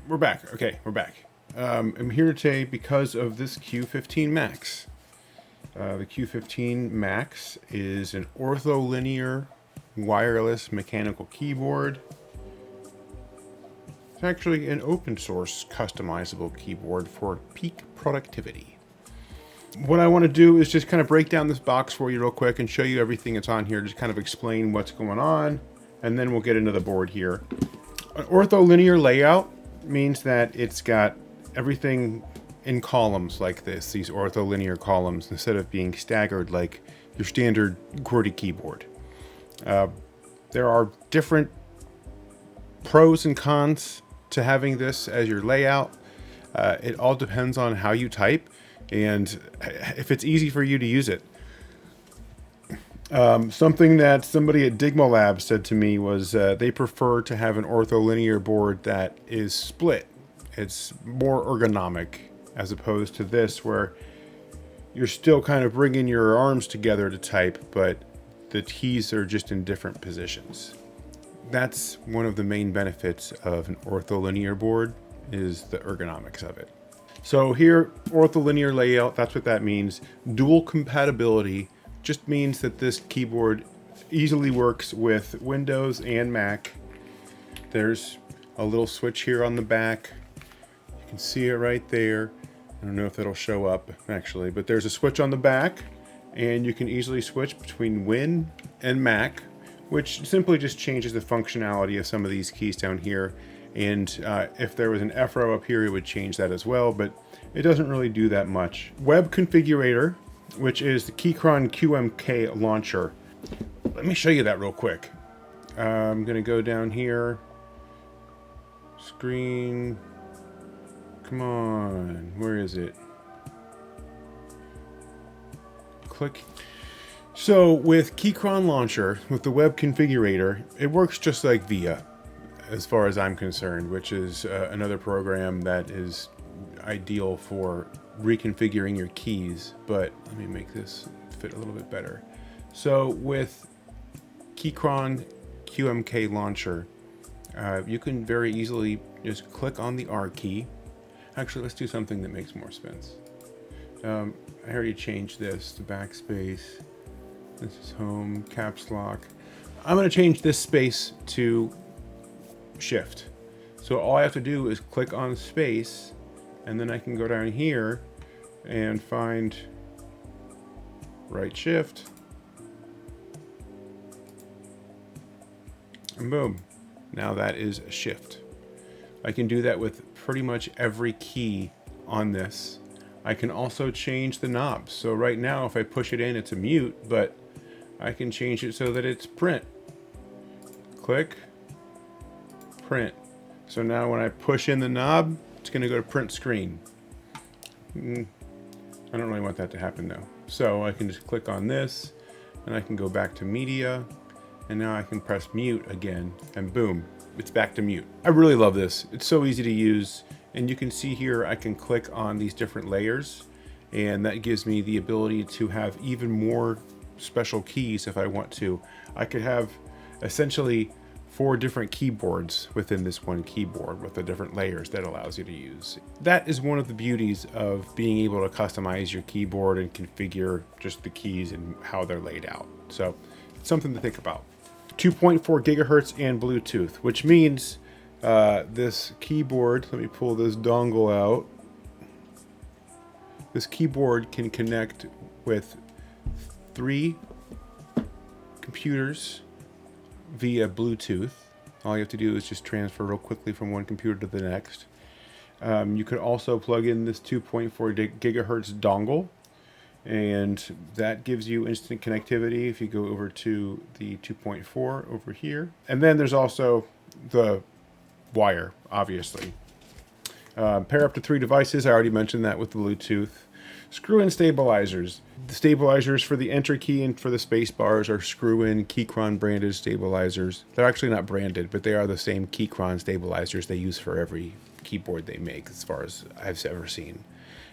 We're back. Okay, we're back. I'm here today because of this Q15 Max. The Q15 Max is an ortho-linear wireless mechanical keyboard. It's actually an open source customizable keyboard for peak productivity. What I want to do is just kind of break down this box for you real quick and show you everything that's on here, just kind of explain what's going on, and then we'll get into the board here. An ortho-linear layout means that it's got everything in columns like this, these ortho-linear columns, instead of being staggered like your standard QWERTY keyboard. There are different pros and cons to having this as your layout. It all depends on how you type and if it's easy for you to use it. Something that somebody at Digma Labs said to me was they prefer to have an ortho-linear board that is split. It's more ergonomic as opposed to this where you're still kind of bringing your arms together to type, but the keys are just in different positions. That's one of the main benefits of an ortho-linear board, is the ergonomics of it. So here, ortho-linear layout, that's what that means. Dual compatibility just means that this keyboard easily works with Windows and Mac. There's a little switch here on the back. You can see it right there. I don't know if that'll show up actually, but there's a switch on the back and you can easily switch between Win and Mac, which simply just changes the functionality of some of these keys down here. And if there was an F row up here, it would change that as well, but it doesn't really do that much. Web configurator, which is the Keychron QMK launcher. Let me show you that real quick. I'm gonna go down here. Screen. Come on, where is it? Click. So with Keychron launcher, with the web configurator, it works just like VIA, as far as I'm concerned, which is another program that is ideal for reconfiguring your keys, but let me make this fit a little bit better. So with Keychron QMK launcher, you can very easily just click on the R key. Actually, let's do something that makes more sense. I already changed this to backspace. This is home, caps lock. I'm going to change this space to shift. So all I have to do is click on space, and then I can go down here and find right shift, and boom, now that is a shift. I can do that with pretty much every key on this. I can also change the knobs. So right now if I push it in, it's a mute, but I can change it so that it's print. Click, print. So now when I push in the knob, it's going to go to print screen. I don't really want that to happen though. So I can just click on this and I can go back to media, and now I can press mute again and boom, it's back to mute. I really love this. It's so easy to use, and you can see here I can click on these different layers, and that gives me the ability to have even more special keys if I want to. I could have essentially 4 different keyboards within this one keyboard with the different layers that allows you to use. That is one of the beauties of being able to customize your keyboard and configure just the keys and how they're laid out. So it's something to think about. 2.4 gigahertz and Bluetooth, which means this keyboard, let me pull this dongle out. This keyboard can connect with 3 computers via Bluetooth. All you have to do is just transfer real quickly from one computer to the next. You could also plug in this 2.4 gigahertz dongle, and that gives you instant connectivity if you go over to the 2.4 over here. And then there's also the wire, obviously. Pair up to 3 devices. I already mentioned that with the Bluetooth. Screw-in stabilizers. The stabilizers for the enter key and for the space bars are screw-in Keychron branded stabilizers. They're actually not branded, but they are the same Keychron stabilizers they use for every keyboard they make, as far as I've ever seen.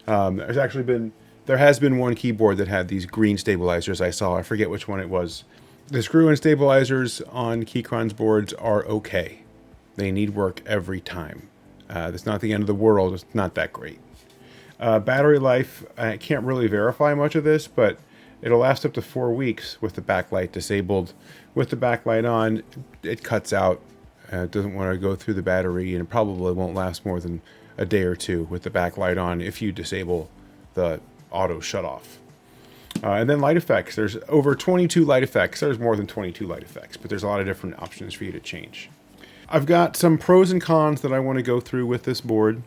There has been one keyboard that had these green stabilizers I saw. I forget which one it was. The screw-in stabilizers on Keychron's boards are okay. They need work every time. That's not the end of the world. It's not that great. Battery life, I can't really verify much of this, but it'll last up to 4 weeks with the backlight disabled. With the backlight on, it cuts out. It doesn't want to go through the battery, and it probably won't last more than a day or two with the backlight on if you disable the auto shutoff. And then light effects. There's over 22 light effects. There's more than 22 light effects, but there's a lot of different options for you to change. I've got some pros and cons that I want to go through with this board.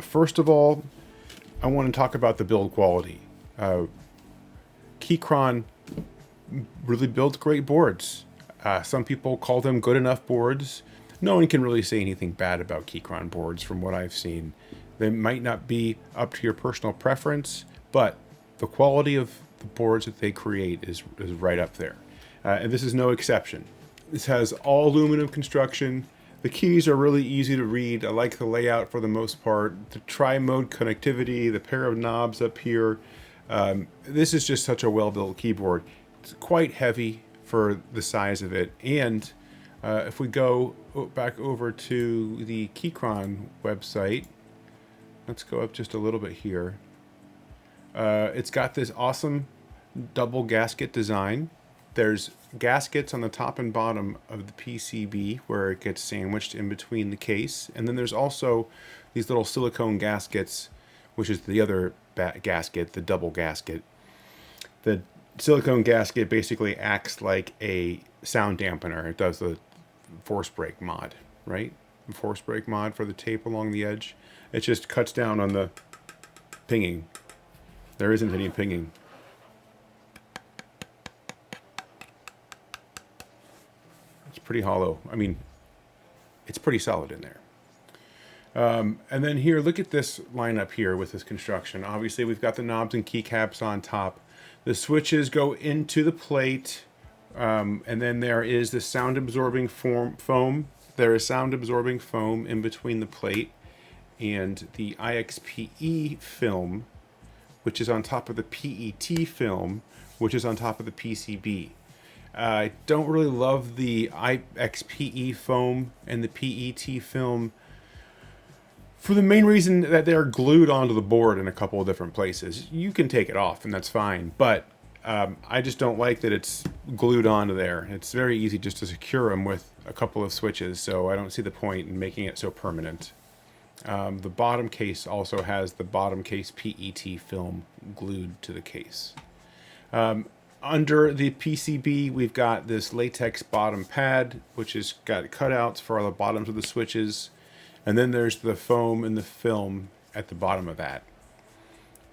First of all, I want to talk about the build quality. Keychron really builds great boards. Some people call them good enough boards. No one can really say anything bad about Keychron boards from what I've seen. They might not be up to your personal preference, but the quality of the boards that they create is right up there. And this is no exception. This has all aluminum construction. The keys are really easy to read. I like the layout for the most part. The tri-mode connectivity, the pair of knobs up here. This is just such a well-built keyboard. It's quite heavy for the size of it. And if we go back over to the Keychron website, let's go up just a little bit here. It's got this awesome double gasket design. There's gaskets on the top and bottom of the PCB where it gets sandwiched in between the case. And then there's also these little silicone gaskets, which is the other gasket, the double gasket. The silicone gasket basically acts like a sound dampener. It does the force break mod, right? The force break mod for the tape along the edge. It just cuts down on the pinging. There isn't any pinging. It's pretty hollow. I mean, it's pretty solid in there. And then here, look at this lineup here with this construction. Obviously, we've got the knobs and keycaps on top. The switches go into the plate, and then there is the sound-absorbing foam. There is sound-absorbing foam in between the plate and the IXPE film, which is on top of the PET film, which is on top of the PCB. I don't really love the IXPE foam and the PET film for the main reason that they're glued onto the board in a couple of different places. You can take it off and that's fine, but I just don't like that it's glued onto there. It's very easy just to secure them with a couple of switches, so I don't see the point in making it so permanent. The bottom case also has the bottom case PET film glued to the case. Under the PCB, we've got this latex bottom pad, which has got cutouts for all the bottoms of the switches. And then there's the foam and the film at the bottom of that.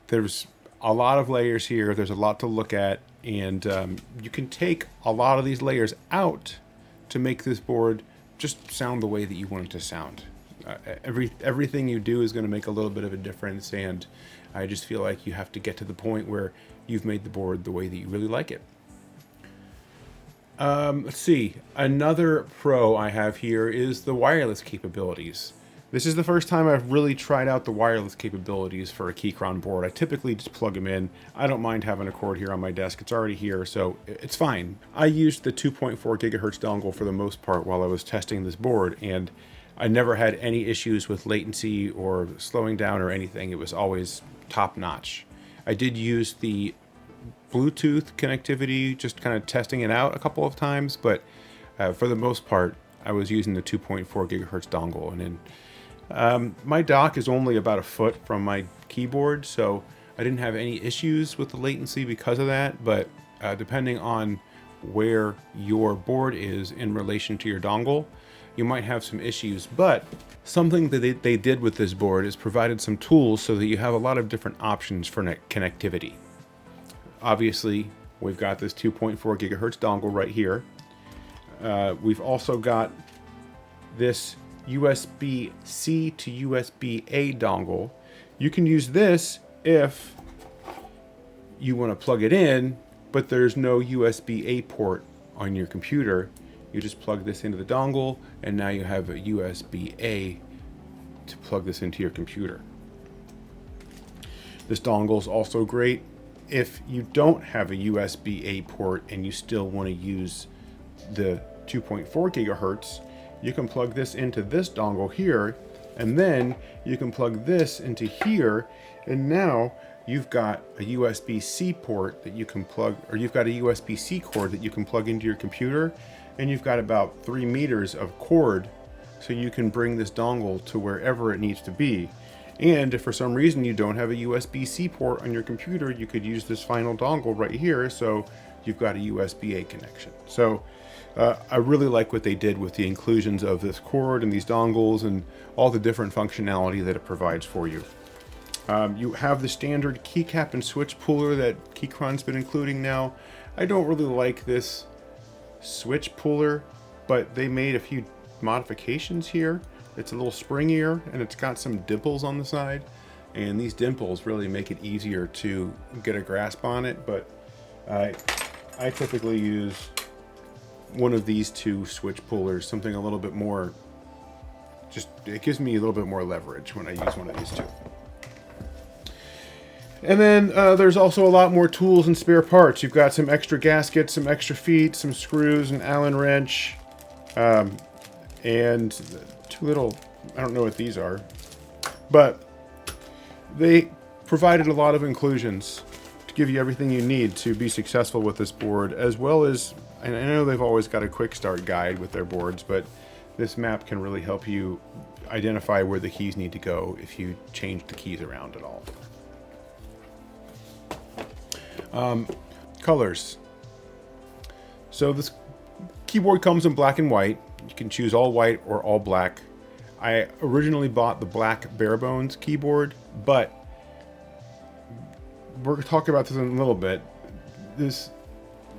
There's a lot of layers here. There's a lot to look at. And you can take a lot of these layers out to make this board just sound the way that you want it to sound. Everything you do is going to make a little bit of a difference. And I just feel like you have to get to the point where you've made the board the way that you really like it. Let's see. Another pro I have here is the wireless capabilities. This is the first time I've really tried out the wireless capabilities for a Keychron board. I typically just plug them in. I don't mind having a cord here on my desk. It's already here, so it's fine. I used the 2.4 gigahertz dongle for the most part while I was testing this board, and I never had any issues with latency or slowing down or anything. It was always top notch. I did use the Bluetooth connectivity, just kind of testing it out a couple of times, but for the most part, I was using the 2.4 gigahertz dongle. And then my dock is only about a foot from my keyboard, so I didn't have any issues with the latency because of that. But depending on where your board is in relation to your dongle, you might have some issues. But something that they did with this board is provided some tools so that you have a lot of different options for connectivity. Obviously, we've got this 2.4 gigahertz dongle right here. We've also got this USB-C to USB-A dongle. You can use this if you want to plug it in, but there's no USB-A port on your computer. You just plug this into the dongle, and now you have a USB-A to plug this into your computer. This dongle is also great if you don't have a USB-A port and you still want to use the 2.4 gigahertz. You can plug this into this dongle here, And then you can plug this into here, and now you've got a USB-C port that you can plug, or you've got a USB-C cord that you can plug into your computer, and you've got about 3 meters of cord, so you can bring this dongle to wherever it needs to be. And if for some reason you don't have a USB-C port on your computer, you could use this final dongle right here, so you've got a USB-A connection. So I really like what they did with the inclusions of this cord and these dongles and all the different functionality that it provides for you. You have the standard keycap and switch puller that Keychron's been including now. I don't really like this switch puller, but they made a few modifications here. It's a little springier and it's got some dimples on the side, and these dimples really make it easier to get a grasp on it. But I typically use one of these two switch pullers, something a little bit more, just it gives me a little bit more leverage when I use one of these two. And then there's also a lot more tools and spare parts. You've got some extra gaskets, some extra feet, some screws, an Allen wrench, and two little, I don't know what these are, but they provided a lot of inclusions to give you everything you need to be successful with this board, as well as, and I know they've always got a quick start guide with their boards, but this map can really help you identify where the keys need to go if you change the keys around at all. Colors. So this keyboard comes in black and white. You can choose all white or all black. I originally bought the black bare bones keyboard, but we're going to talk about this in a little bit. This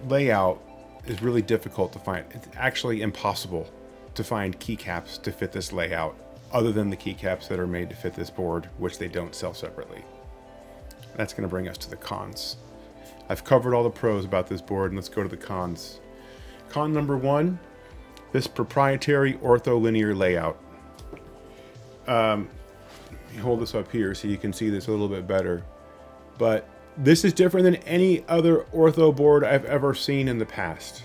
layout is really difficult to find. It's actually impossible to find keycaps to fit this layout, other than the keycaps that are made to fit this board, which they don't sell separately. That's going to bring us to the cons. I've covered all the pros about this board, and let's go to the cons. Con number one, this proprietary ortho linear layout. Hold this up here so you can see this a little bit better. But this is different than any other ortho board I've ever seen in the past.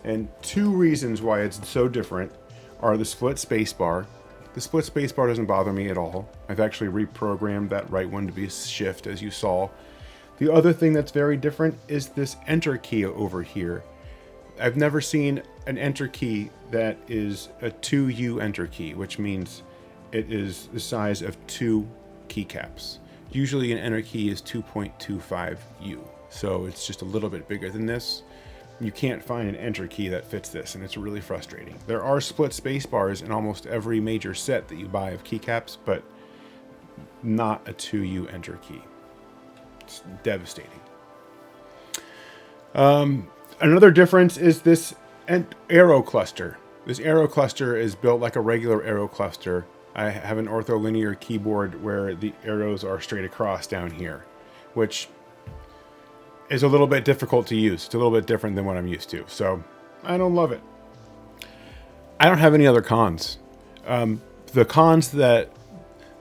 And two reasons why it's so different are the split spacebar. The split spacebar doesn't bother me at all. I've actually reprogrammed that right one to be a shift, as you saw. The other thing that's very different is this enter key over here. I've never seen an enter key that is a 2U enter key, which means it is the size of 2 keycaps. Usually an enter key is 2.25U, so it's just a little bit bigger than this. You can't find an enter key that fits this, and it's really frustrating. There are split space bars in almost every major set that you buy of keycaps, but not a 2U enter key. It's devastating. Another difference is this arrow cluster. This arrow cluster is built like a regular arrow cluster. I have an ortholinear keyboard where the arrows are straight across down here, which is a little bit difficult to use. It's a little bit different than what I'm used to, so I don't love it. I don't have any other cons.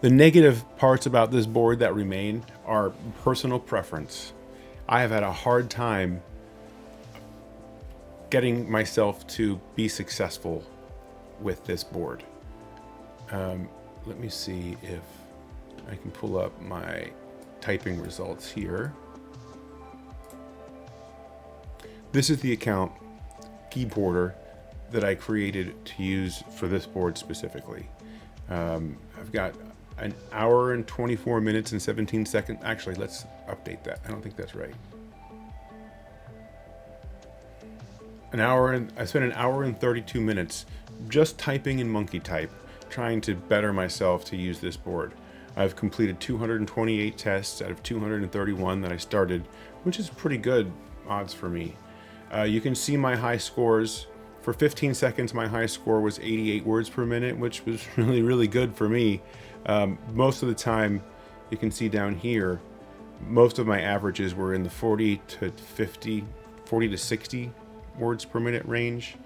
The negative parts about this board that remain are personal preference. I have had a hard time getting myself to be successful with this board. Let me see if I can pull up my typing results here. This is the account keyboarder that I created to use for this board specifically. I've got an hour and 24 minutes and 17 seconds. Actually, let's update that. I don't think that's right. I spent an hour and 32 minutes just typing in monkey type, trying to better myself to use this board. I've completed 228 tests out of 231 that I started, which is pretty good odds for me. You can see my high scores. For 15 seconds, my high score was 88 words per minute, which was really, really good for me. Most of the time, you can see down here, most of my averages were in the 40 to 60 words per minute range.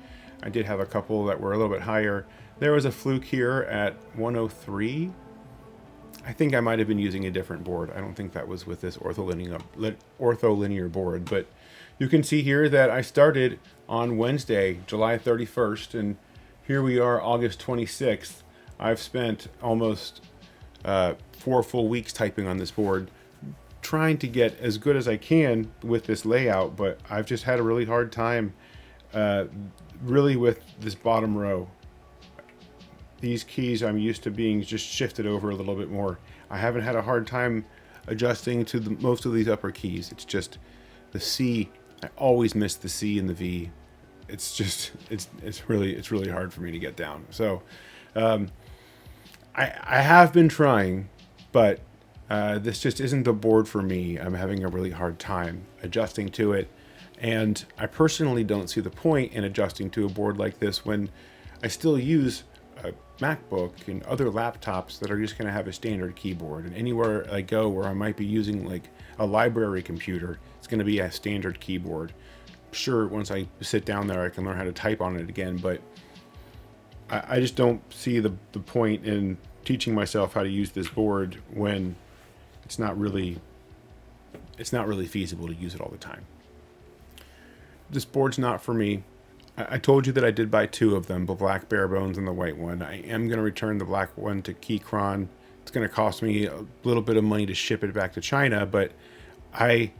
I did have a couple that were a little bit higher. There was a fluke here at 103. I think I might have been using a different board. I don't think that was with this ortholinear board, but you can see here that I started on Wednesday, July 31st, and here we are, August 26th. I've spent almost 4 full weeks typing on this board, trying to get as good as I can with this layout, but I've just had a really hard time really with this bottom row. These keys I'm used to being just shifted over a little bit more. I haven't had a hard time adjusting to most of these upper keys. It's just the C. I always miss the C and the V. It's just it's really hard for me to get down. So I have been trying, but this just isn't the board for me. I'm having a really hard time adjusting to it, and I personally don't see the point in adjusting to a board like this when I still use a MacBook and other laptops that are just going to have a standard keyboard. And anywhere I go where I might be using like a library computer, it's going to be a standard keyboard. Sure, once I sit down there, I can learn how to type on it again, but I just don't see the point in teaching myself how to use this board when it's not really feasible to use it all the time. This board's not for me. I told you that I did buy 2 of them, the black bare bones and the white one. I am going to return the black one to Keychron. It's going to cost me a little bit of money to ship it back to China, but I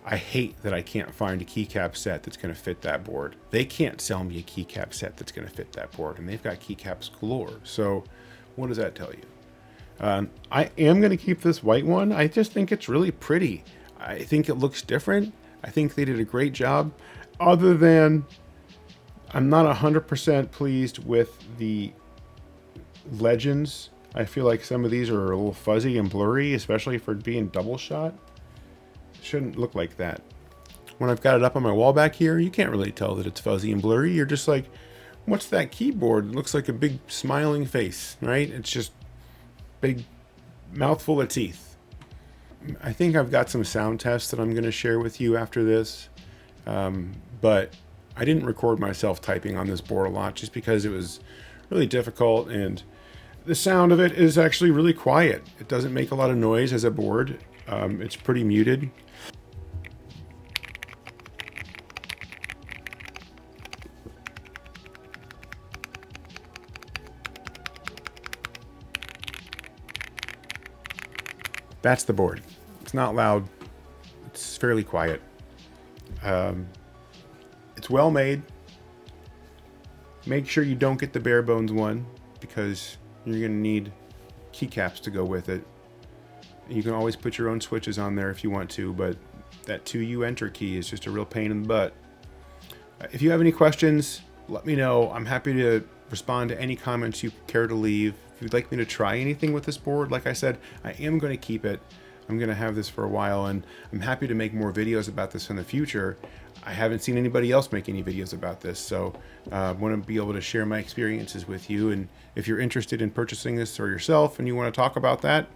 hate that I can't find a keycap set that's going to fit that board. They can't sell me a keycap set that's going to fit that board, and they've got keycaps galore. So what does that tell you? I am going to keep this white one. I just think it's really pretty. I think it looks different. I think they did a great job. Other than I'm not 100% pleased with the legends. I feel like some of these are a little fuzzy and blurry, especially for being double shot. Shouldn't look like that. When I've got it up on my wall back here, you can't really tell that it's fuzzy and blurry. You're just like, what's that keyboard? It looks like a big smiling face, right? It's just big mouthful of teeth. I think I've got some sound tests that I'm going to share with you after this, but I didn't record myself typing on this board a lot just because it was really difficult, and the sound of it is actually really quiet. It doesn't make a lot of noise as a board. It's pretty muted. That's the board. It's not loud. It's fairly quiet. It's well made. Make sure you don't get the bare bones one because you're going to need keycaps to go with it. You can always put your own switches on there if you want to, but that 2U enter key is just a real pain in the butt. If you have any questions, let me know. I'm happy to respond to any comments you care to leave. If you'd like me to try anything with this board, like I said, I am going to keep it. I'm going to have this for a while, and I'm happy to make more videos about this in the future. I haven't seen anybody else make any videos about this, so I want to be able to share my experiences with you. And if you're interested in purchasing this for yourself and you want to talk about that,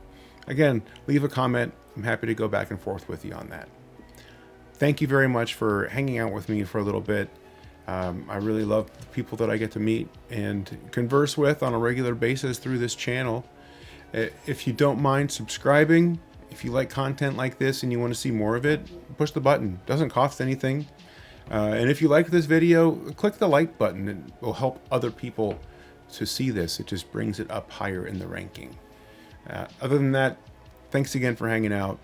again, leave a comment. I'm happy to go back and forth with you on that. Thank you very much for hanging out with me for a little bit. I really love the people that I get to meet and converse with on a regular basis through this channel. If you don't mind subscribing, if you like content like this and you want to see more of it, push the button. It doesn't cost anything. And if you like this video, click the like button. It will help other people to see this. It just brings it up higher in the ranking. Other than that, thanks again for hanging out.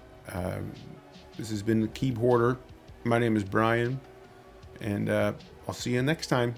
This has been the Key Hoarder. My name is Brian, and I'll see you next time.